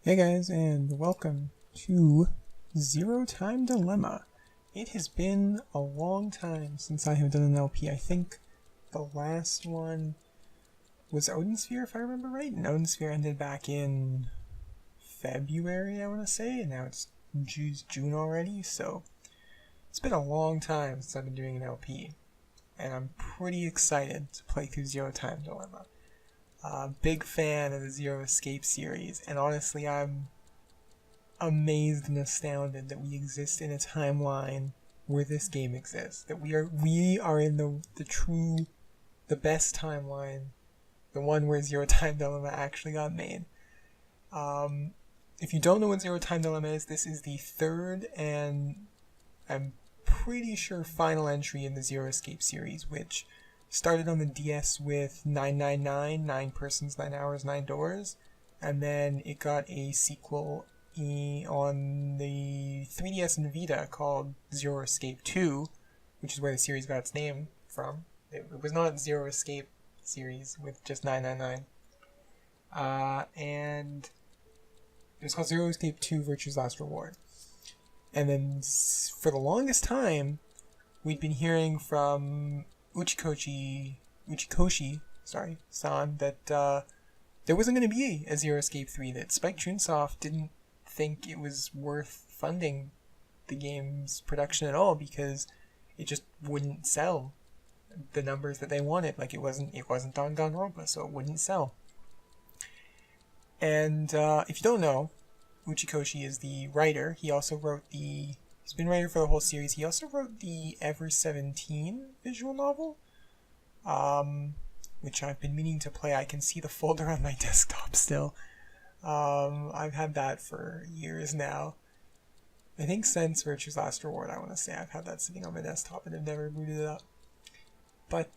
Hey guys, and welcome to Zero Time Dilemma. It has been a long time since I have done an LP. I think the last one was Odin Sphere, if I remember right, and Odin Sphere ended back in February, I want to say, and now it's June already, so it's been a long time since I've been doing an LP, and I'm pretty excited to play through Zero Time Dilemma. Big fan of the Zero Escape series, and honestly, I'm amazed and astounded that we exist in a timeline where this game exists. That we are in the best timeline, the one where Zero Time Dilemma actually got made. If you don't know what Zero Time Dilemma is, this is the third and I'm pretty sure final entry in the Zero Escape series, which started on the DS with 999, 9 persons, 9 hours, 9 doors, and then it got a sequel on the 3DS and Vita called Zero Escape 2, which is where the series got its name from. It was not Zero Escape series with just 999. And it was called Zero Escape 2 Virtue's Last Reward. And then for the longest time, we'd been hearing from Uchikoshi, san, that there wasn't going to be a Zero Escape 3, that Chunsoft didn't think it was worth funding the game's production at all because it just wouldn't sell the numbers that they wanted. Like, it wasn't Danganronpa, so it wouldn't sell. And if you don't know, Uchikoshi is the writer. He also wrote He's been writer for the whole series. He also wrote the Ever 17 visual novel, which I've been meaning to play. I can see the folder on my desktop still. I've had that for years now. I think since Virtue's Last Reward, I want to say I've had that sitting on my desktop and I've never booted it up. But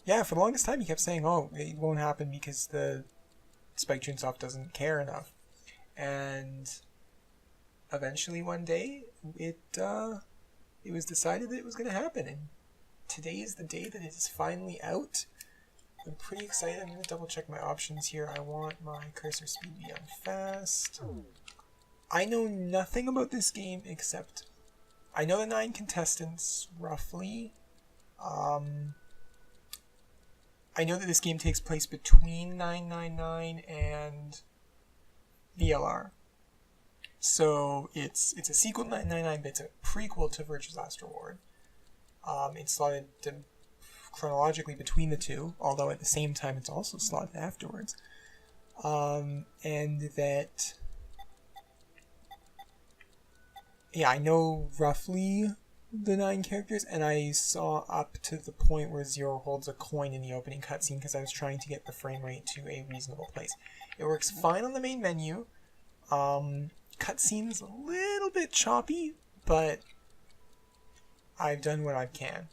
yeah, for the longest time he kept saying, oh, it won't happen because the Chunsoft doesn't care enough. And eventually one day, it was decided that it was going to happen, and today is the day that it is finally out. I'm pretty excited. I'm going to double check my options here. I want my cursor speed to be on fast. I know nothing about this game except I know the 9 contestants, roughly. I know that this game takes place between 999 and VLR. So it's a sequel to 999, but it's a prequel to Virtue's Last Reward. It's slotted chronologically between the two, although at the same time it's also slotted afterwards. And that... Yeah, I know roughly the 9 characters, and I saw up to the point where Zero holds a coin in the opening cutscene because I was trying to get the frame rate to a reasonable place. It works fine on the main menu. Cutscene's a little bit choppy, but I've done what I can.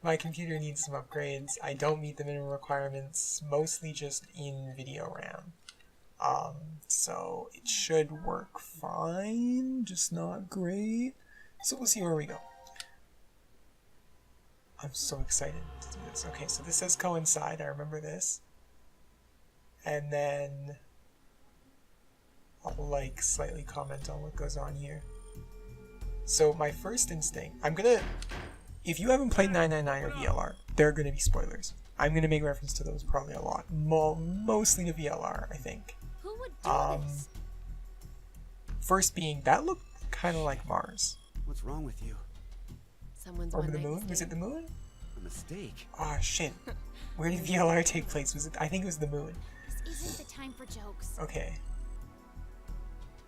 My computer needs some upgrades. I don't meet the minimum requirements, mostly just in video RAM. So it should work fine, just not great. So we'll see where we go. I'm so excited to do this. Okay, so this says Coincide, I remember this. And then I'll slightly comment on what goes on here. So my first instinct, if you haven't played 999 or VLR, there are going to be spoilers. I'm going to make reference to those probably a lot. Mostly to VLR, I think. Who would do this? First being, that looked kind of like Mars. What's wrong with you? Someone's Or one the night moon? stand. Was it the moon? A mistake? Ah, shit. Where did VLR take place? I think it was the moon. This isn't the time for jokes. Okay.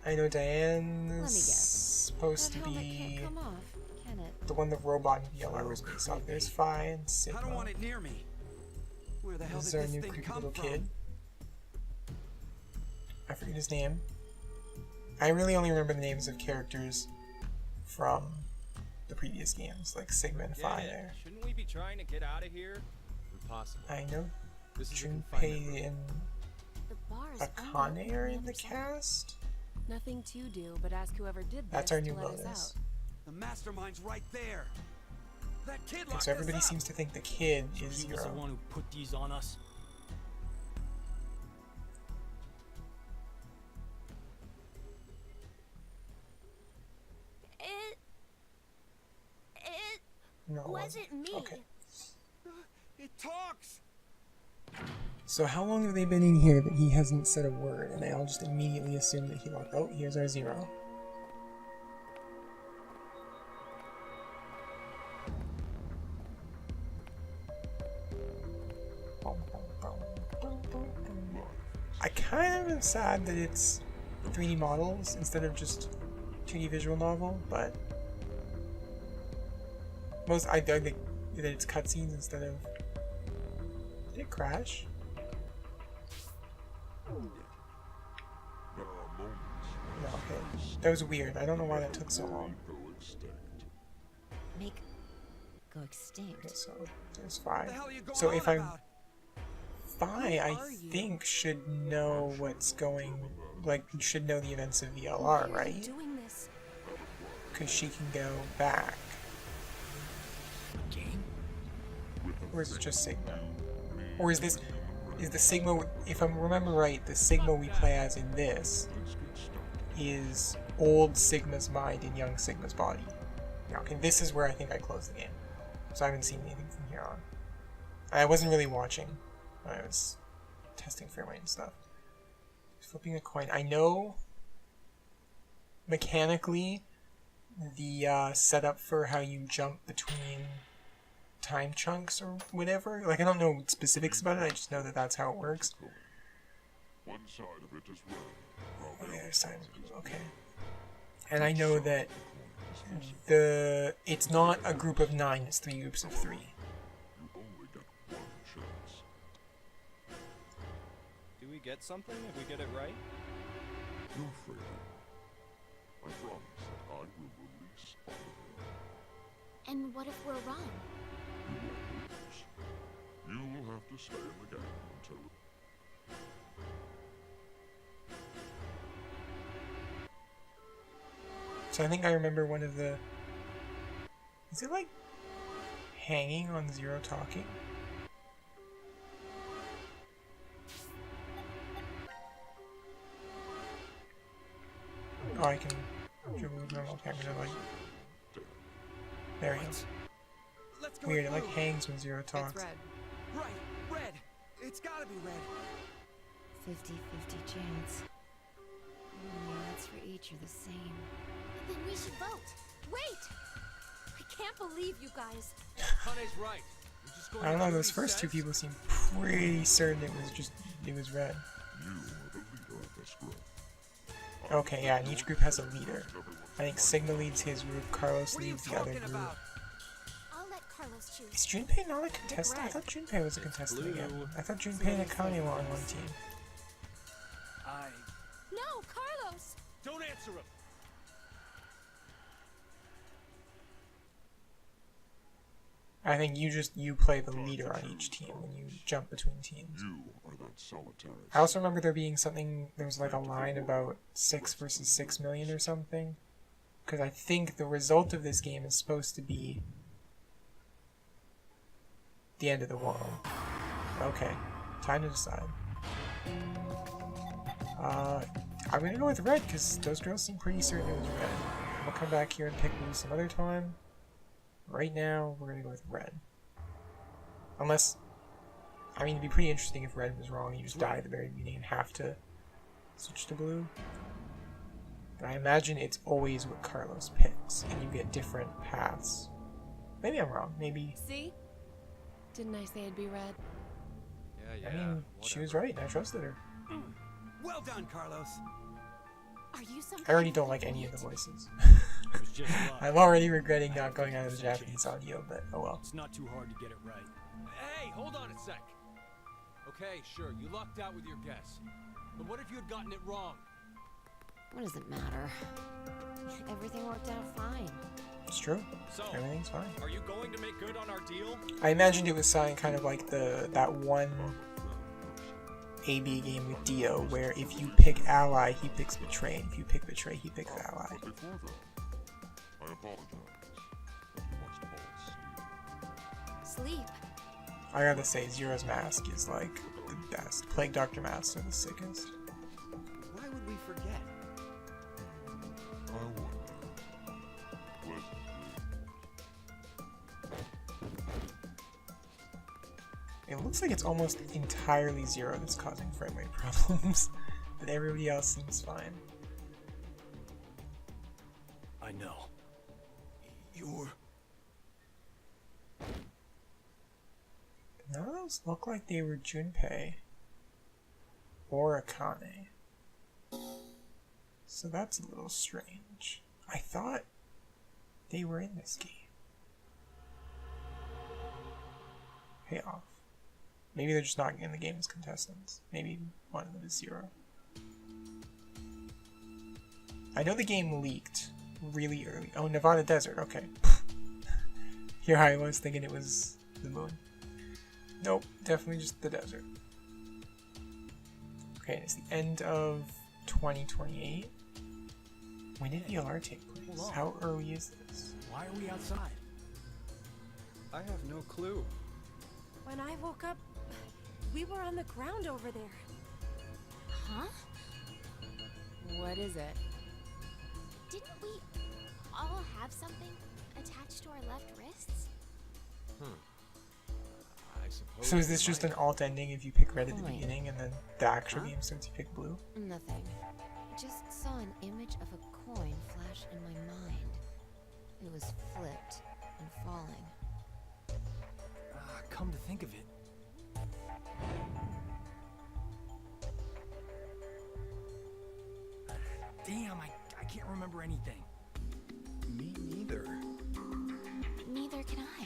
I know Diane's Let me guess. supposed to That helmet be can't come off, can it? the one the robot in VLR was based off. There's Fine, I don't want Sigma. it near me. Where the hell This is did our this new thing creepy come little from? kid. I forget his name. I really only remember the names of characters from the previous games, like Sigma and Phi there. Shouldn't we be trying to get out of here? Impossible. I know This is a Junpei confinement and The bar is Akane are in the cast. Nothing to do but ask whoever did this That's our to new let us bonus. out. The mastermind's right there. That kid Okay, locked so everybody us up. seems to think the kid is He was the Zero. one who put these on us. No, it Wasn't me. Okay. It talks! So how long have they been in here that he hasn't said a word, and they all just immediately assume that he locked? Oh, here's our zero. I kind of am sad that it's 3D models instead of just 2D visual novel, but I think that it's cutscenes instead of. Did it crash? No, okay. That was weird. I don't know why that took so long. Make go extinct. Okay, so there's What Phi. the hell are you going So on if I about? Phi, I think should know what's going. Like, should know the events of VLR, right? Doing this. Because she can go back. Or is it just Sigma? Or is the Sigma, if I remember right, the Sigma we play as in this is old Sigma's mind in young Sigma's body. Now, okay, this is where I think I closed the game. So I haven't seen anything from here on. I wasn't really watching when I was testing frame rate and stuff. Flipping a coin. I know mechanically the setup for how you jump between time chunks or whatever. Like, I don't know specifics about it, I just know that that's how it works. One side of it is red. On the other side, okay. And I know that it's not a group of 9, it's 3 groups of 3. You only get one chance. Do we get something if we get it right? You're afraid. I promise that I will release all of you. And what if we're wrong? You will have to stay in the game until So I think I remember one of the... Is it like hanging on Zero talking? Oh, I can dribble with normal camera, like... There he is. Let's go Weird, it blue. like hangs when Zero talks. It's red. Right, red. It's gotta be red. 50-50 chance. The odds for each are the same. Then we should vote. Wait! I can't believe you guys. Honey's right. We're just going I don't know, to those what he first two says. people seem pretty certain it was red. you are the leader of this group. Okay, yeah, and each group has a leader. I think Sigma leads his group, Carlos What are you leads the other talking group. about? I'll let Carlos choose. Is Junpei not a contestant? I thought Junpei was a contestant blue. again. I thought Junpei and Akane were on one team. No, Carlos! Don't answer him. I think you play the leader on each team when you jump between teams. You are that solitary. I also remember there being something, there was like a line about 6 versus 6 million or something. Because I think the result of this game is supposed to be the end of the world. Okay, time to decide. I'm gonna go with red because those girls seem pretty certain it was red. We'll come back here and pick blue some other time. Right now, we're gonna go with red. Unless, I mean, it'd be pretty interesting if red was wrong and you just die at the very beginning and have to switch to blue. But I imagine it's always what Carlos picks, and you get different paths. Maybe I'm wrong. Maybe. See? Didn't I say it'd be red? Yeah, I mean, she was right. I trusted her. Well done, Carlos. Are you some I already kind don't of like any of idiot? the voices. It was just luck. I'm already regretting not going out of the Japanese audio, but oh well. It's not too hard to get it right. Hey, hold on a sec. Okay, sure, you lucked out with your guess. But what if you had gotten it wrong? What does it matter? Everything worked out fine. It's true. So, Everything's fine. are you going to make good on our deal? I imagined it was something kind of like that one AB game with Dio, where if you pick ally, he picks betray, and if you pick betray, he picks ally. But before that, I apologize. But you must all Sleep. I gotta say, Zero's mask is like the best. Plague Doctor masks are the sickest. Why would we forget? I wonder. Pleasant looks like it's almost entirely Zero that's causing frame rate problems, but everybody else seems fine. I know. You're... None of those look like they were Junpei or Akane. So that's a little strange. I thought they were in this game. Payoff. Maybe they're just not in the game as contestants. Maybe one of them is Zero. I know the game leaked really early. Oh, Nevada Desert, okay. Here I was thinking it was the moon. Nope, definitely just the desert. Okay, it's the end of 2028. When did VLR take place? How early is this? Why are we outside? I have no clue. When I woke up, we were on the ground over there. Huh? What is it? Didn't we all have something attached to our left wrists? I suppose... So is this just an alt ending if you pick red at the beginning and then the actual game starts you pick blue? Nothing. Just saw an image of a coin flash in my mind. It was flipped and falling. Come to think of it... Damn, I can't remember anything. Me neither. Neither can I.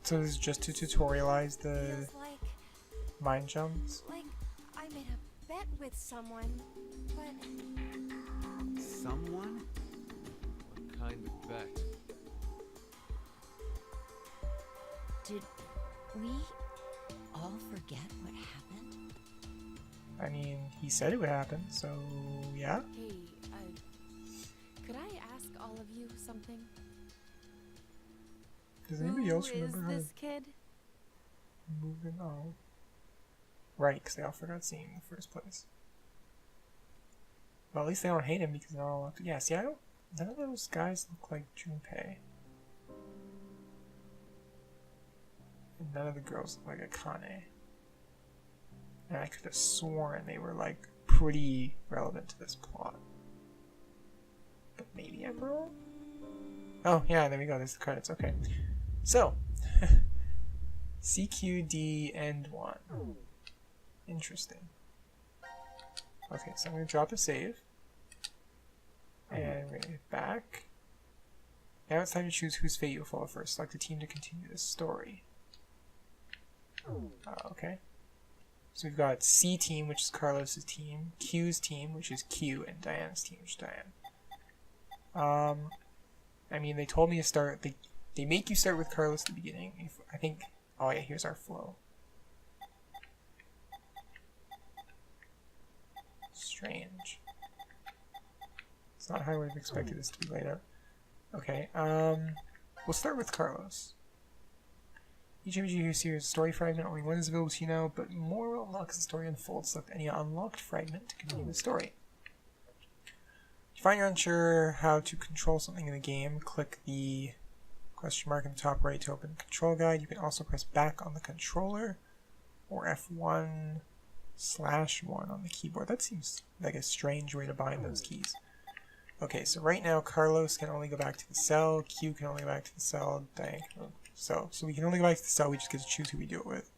So this is just to tutorialize the Feels like mind jumps? I made a bet with someone, but Someone? What kind of bet? did we all forget what happened? I mean, he said it would happen, so yeah. Hey, could I ask all of you something? Does anybody else remember how to kid? move it? Oh. Right, because they all forgot seeing him in the first place. Well, at least they don't hate him because they're all locked. Yeah, see, none of those guys look like Junpei. And none of the girls look like Akane. And I could have sworn they were, like, pretty relevant to this plot. But maybe I'm wrong? Oh, yeah, there we go. There's the credits. Okay. So, CQD-End 1. Interesting. Okay, so I'm going to drop a save. And bring it back. Now it's time to choose whose fate you'll follow first. Select a team to continue this story. Okay. So we've got C team, which is Carlos's team, Q's team, which is Q, and Diana's team, which is Diane. I mean, they told me to start, they make you start with Carlos at the beginning. I think, oh yeah, here's our flow. Strange. It's not how I would have expected this to be laid out. Okay, we'll start with Carlos. Each image you see is a story fragment. Only one is available to you now, but more will unlock as the story unfolds. Select any unlocked fragment to continue the story. If you find you're unsure how to control something in the game, click the question mark in the top right to open the control guide. You can also press back on the controller or F1/1 on the keyboard. That seems like a strange way to bind those keys. Okay, so right now Carlos can only go back to the cell, Q can only go back to the cell, Diane can go so we can only go back to the cell, we just get to choose who we do it with.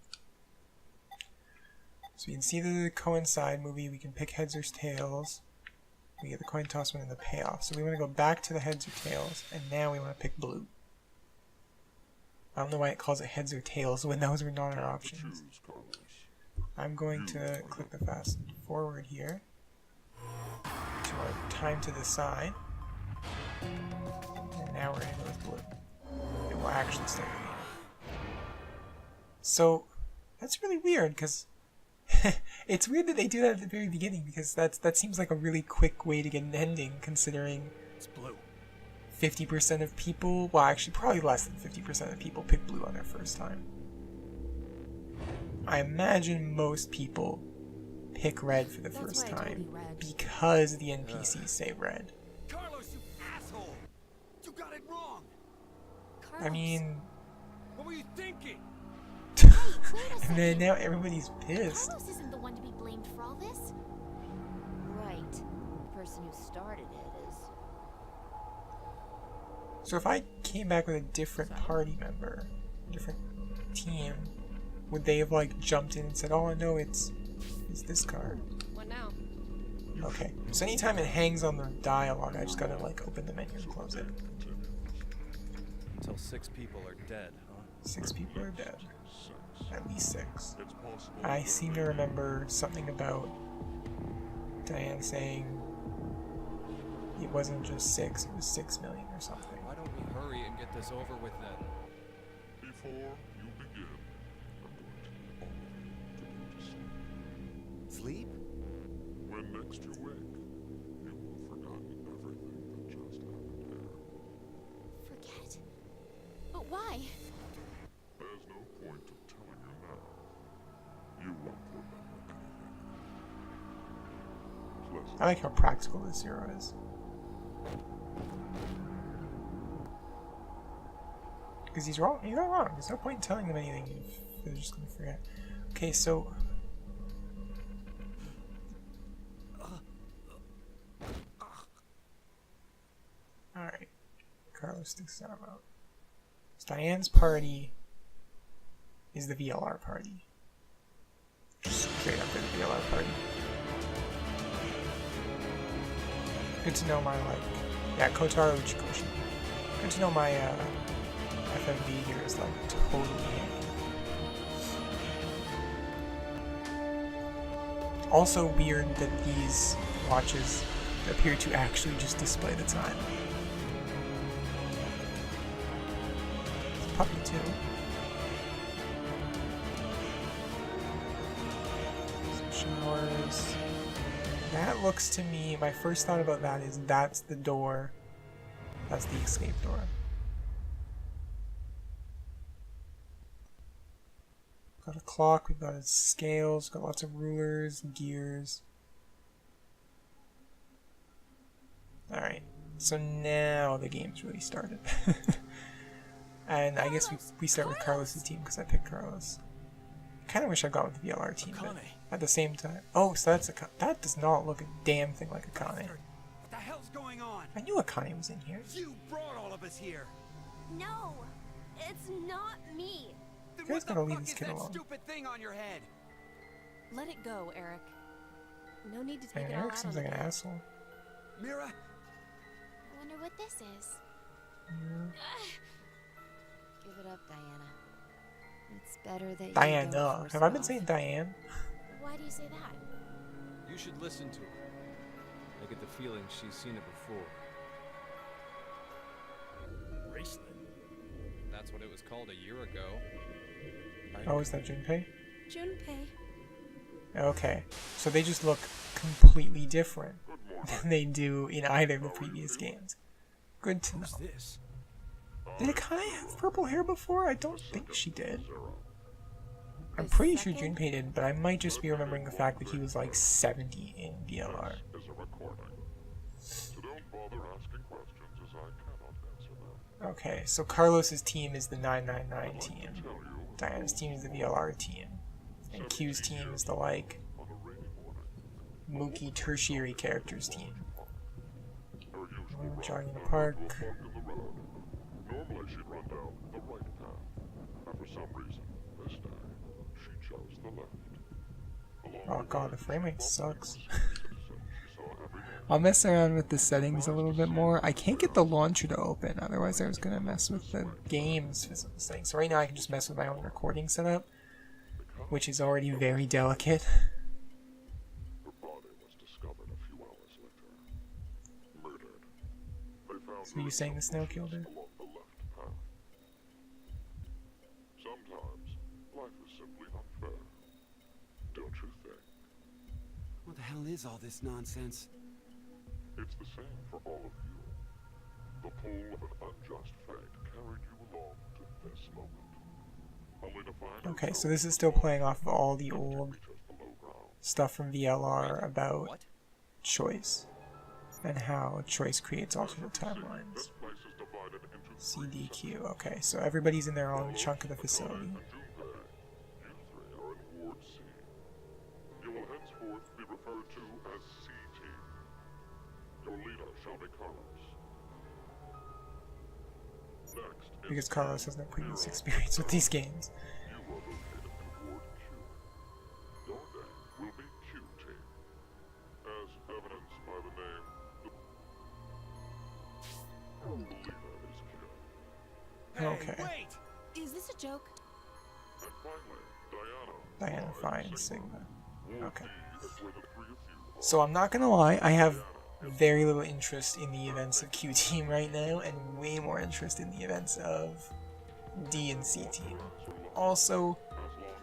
So we can see the Coincide movie, we can pick heads or tails. We get the coin toss one and the payoff. So we want to go back to the heads or tails, and now we want to pick blue. I don't know why it calls it heads or tails when those were not our options. Choose, Carlos. I'm going to click the fast forward here to our time to decide. And now we're going to go with blue. It will actually start the game. So that's really weird because it's weird that they do that at the very beginning because that seems like a really quick way to get an ending considering It's blue. 50% of people, well actually probably less than 50% of people pick blue on their first time. I imagine most people pick red for the first time because the NPCs say red. Carlos, you asshole! You got it wrong! I mean, What were you thinking? Hey, wait a And second. then now everybody's pissed. Carlos isn't the one to be blamed for all this. Right. The person who started it is... So if I came back with a different party member, a different team, would they have like jumped in and said, "Oh no, it's this card"? What now? Okay. So anytime it hangs on the dialogue, I just gotta like open the menu and close it. Until 6 people are dead, huh? 6 people are dead. At least 6. It's possible I seem to remember something about Diane saying it wasn't just 6, it was 6 million or something. Why don't we hurry and get this over with then? before you begin, I'm going to need all of you to go to sleep. Sleep? When next you wake, you will have forgotten everything that just happened here. Forget? But why? There's no point of telling you now. You won't remember anything. Pleasant. I like how practical this zero is. Because he's wrong. He's not wrong. There's no point in telling them anything if they're just going to forget. Okay, so... Alright. Carlos sticks his arm out. So Diane's party is the VLR party. Just straight up the VLR party. Good to know my, like... Yeah, Kotaro Uchikoshi. Good to know my, FMV here is, like, totally handy. Also weird that these watches appear to actually just display the time. It's puppy too. Some showers. That looks to me, my first thought about that is that's the door. That's the escape door. Got a clock, we've got scales, got lots of rulers, gears. Alright, so now the game's really started. And I guess we start with Carlos's team because I picked Carlos. I kind of wish I got with the VLR team, but at the same time... Oh, so that's that does not look a damn thing like Akane. What the hell's going on? I knew Akane was in here. You brought all of us here. No, it's not me. Then You guys what the gotta leave fuck this is kid that alone. stupid thing on your head? Let it go, Eric. No need to take And it all Eric out seems on like the an kid. asshole. Mira? I wonder what this is. Give it up, Diana. It's better that you Diana. don't force Have I it been off. saying Diane? Why do you say that? You should listen to her. I get the feeling she's seen it before. Bracelet. That's what it was called a year ago. Oh, is that Junpei? Junpei. Okay, so they just look completely different than they do in either of the previous games. Good to know. Who's this? Did Akane have purple hair before? I don't think she did. I'm The pretty sure second- Junpei did, but I might just be remembering the fact that he was like 70 in VLR. Is a recording. So don't bother asking questions as I cannot answer them. Okay, so Carlos's team is the 999 team. Tell you Diana's team is the VLR team. And Q's team is the like on a rainy morning. Mookie tertiary characters team. Her usual We're jogging in the route park. was a bump in the road. Normally she'd run down the right path, and for some reason, this day, she chose the left. Oh god, the frame rate sucks. She saw everything. I'll mess around with the settings a little bit more. I can't get the launcher to open, otherwise I was going to mess with the game's physical settings. So right now I can just mess with my own recording setup, which is already very delicate. Her body was discovered a few hours later. Murdered. They found So you saying the snail killed her? along the left path. Sometimes life is simply unfair. Don't you think? What the hell is all this nonsense? It's the same for all of you. The pull of an unjust fate carried you along to this moment. Only to find Okay, so yourself this is still playing off of all the to old reach us below ground. stuff from VLR about What? choice and how choice creates alternate timelines. This place is divided into three CDQ. Okay, so everybody's in their own chunk of the facility. sections. shall be Carlos. Next, Because Carlos has no previous experience with these games. you are located toward Q. Your name will be Q-Team, as evidenced by the name. The leader is Q. Hey, Okay. wait! Is this a joke? And finally, Diana Phi and Sigma. Okay. is where the three of you are. So I'm not gonna lie, I have very little interest in the events of Q Team right now, and way more interest in the events of D and C Team. Also,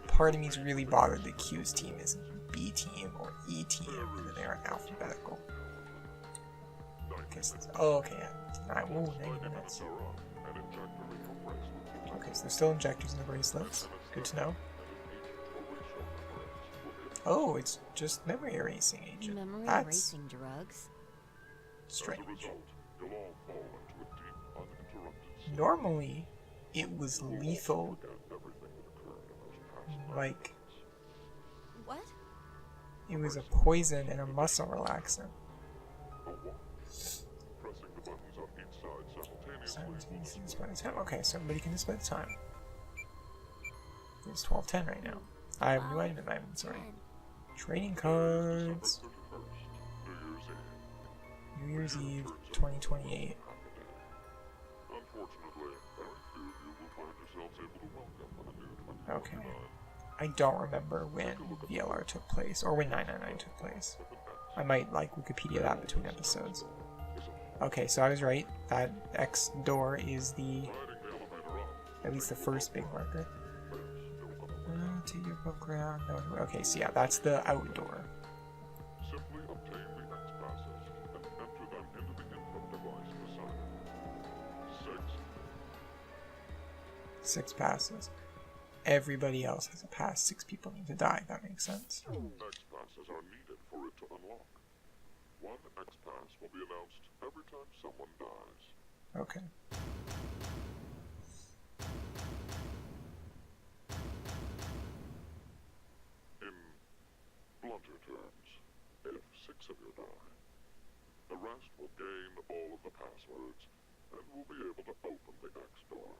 part of me is really bothered that Q's team isn't B Team or E Team, and that they aren't alphabetical. Okay, so okay, yeah. Ooh, 90 minutes. Okay, so there's still injectors in the bracelets. Good to know. Oh, it's just memory erasing agent. Memory That's erasing drugs. strange. You'll all fall into a deep, uninterrupted sleep. Normally, it was lethal, Everything that occurred in those past like What? it was a poison and a muscle relaxant. pressing the buttons on each side simultaneously. Simultaneously display the time. Okay, so everybody can display the time. It's 12:10 right now. I have a new item in my inventory. Trading cards. New Year's Eve. New Year's Eve 2028. Unfortunately, very few of you will find yourselves able to welcome the new 2029. Okay. I don't remember when VLR took place, or when 999 took place. I might, like, Wikipedia that between episodes. Okay, so I was right. That X door is the, at least the first big marker. Take your book around. No, okay, so yeah, that's the outdoor. Simply obtain the X passes and enter them into the input device beside it. 6 passes. Everybody else has a pass. 6 people need to die. That makes sense. X passes are needed for it to unlock. One X pass will be announced every time someone dies. Okay. In blunter terms, if 6 of you die, the rest will gain all of the passwords and will be able to open the X door.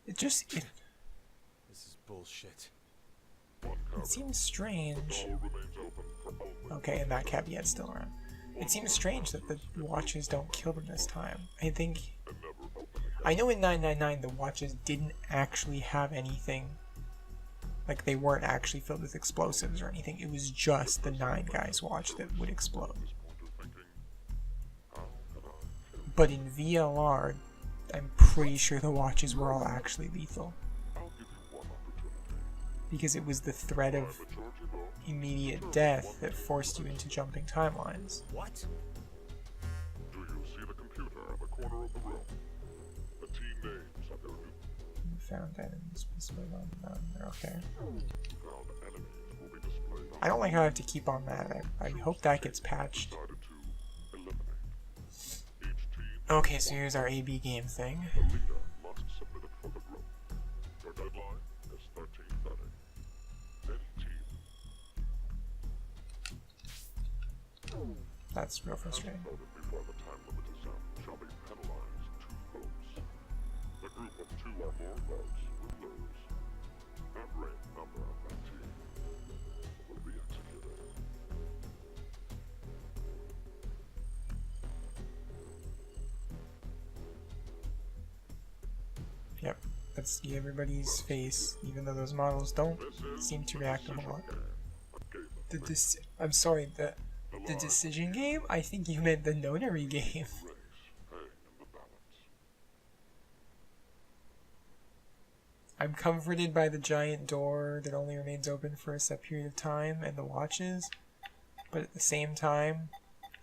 This is bullshit. One It counter. seems strange. Door remains open for only Okay, and that caveat's still around. It seems strange that the watches don't kill them this time. I think... and never open again. I know in 999 the watches didn't actually have anything. Like, they weren't actually filled with explosives or anything. It was just the 9 guys watch that would explode. Point of thinking, how can I kill? But in VLR, I'm pretty sure the watches were all actually lethal. I'll give you one opportunity. Because it was the threat of Majority vote. immediate death that forced you into jumping timelines. What? Do you see the computer in the corner of the room? The team names of your new Found enemies displayed on there. Okay. found enemies will be displayed on I don't like how I have to keep on that. I hope that gets patched. decided to eliminate. Each team, Okay, so here's our AB game thing. the leader must submit it for the group. Your deadline is 13:30. Any team That's real frustrating. voted before the time limit is up shall be penalized 2 votes. The group of 2 or more votes will lose. Every member of that team will be executed. Yep. Let's see everybody's face, even though those models don't seem to react a whole lot. I'm sorry, the decision game? I think you meant the notary game. Race, pay, and the balance. I'm comforted by the giant door that only remains open for a set period of time and the watches, but at the same time,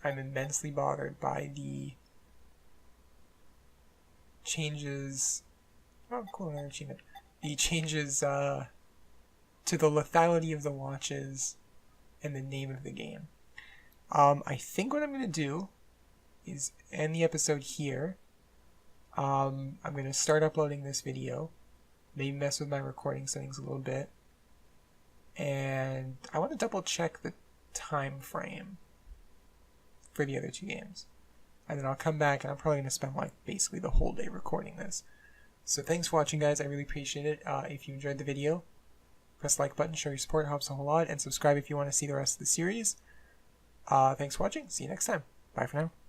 I'm immensely bothered by the changes. Oh, cool, another achievement. The changes to the lethality of the watches and the name of the game. I think what I'm going to do is end the episode here. I'm going to start uploading this video. Maybe mess with my recording settings a little bit. And I want to double check the time frame for the other 2 games. and then I'll come back and I'm probably going to spend like basically the whole day recording this. So thanks for watching, guys. I really appreciate it. If you enjoyed the video, press the like button, show your support, it helps a whole lot, and subscribe if you want to see the rest of the series. Thanks for watching. See you next time. Bye for now.